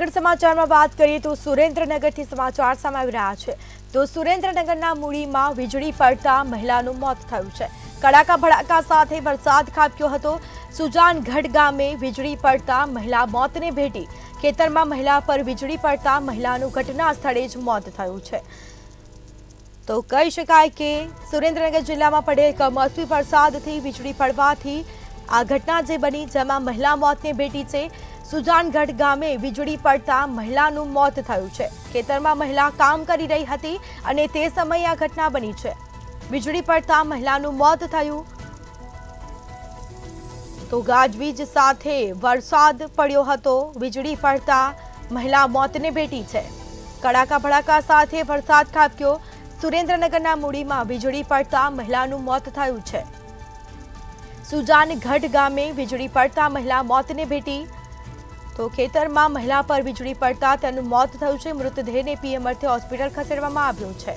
આગળ સમાચારમાં વાત કરીએ તો સુરેન્દ્રનગરથી સમાચાર સામે આવી રહ્યા છે। તો સુરેન્દ્રનગરના મૂળીમાં વીજળી પડતા મહિલાનું મોત થયું છે। કડાકા ભડાકા સાથે વરસાદ ખાબક્યો હતો। સુજાનગઢ ગામે વીજળી પડતા મહિલા મોતને ભેટી। ખેતરમાં મહિલા પર વીજળી પડતા મહિલાનું ઘટના સ્થળે જ મોત થયું છે। તો કહી શકાય કે સુરેન્દ્રનગર જિલ્લામાં પડેલ કમોસમી વરસાદથી વીજળી પડવાથી આ ઘટના જે બની જેમાં મહિલા મોતને ભેટી છે। સુજાનગઢ ગામે વીજળી પડતા મહિલાનું મોત થયું છે। ખેતરમાં મહિલા કામ કરી રહી હતી અને તે સમયે આ ઘટના બની છે। વીજળી પડતા મહિલાનું મોત થયું। તો ગાજવીજ સાથે વરસાદ પડ્યો હતો। વીજળી પડતા મહિલા મોતને ભેટી છે। કડાકા ભડાકા સાથે વરસાદ ખાબક્યો। સુરેન્દ્રનગરના મૂળીમાં વીજળી પડતા મહિલાનું મોત થયું છે। સુજાનગઢ ગામે વીજળી પડતા મહિલા મોતને ભેટી। તો ખેતરમાં મહિલા પર વીજળી પડતા તેનું મોત થયું છે। મૃતદેહને પીએમ અર્થે હોસ્પિટલ ખસેડવામાં આવ્યો છે।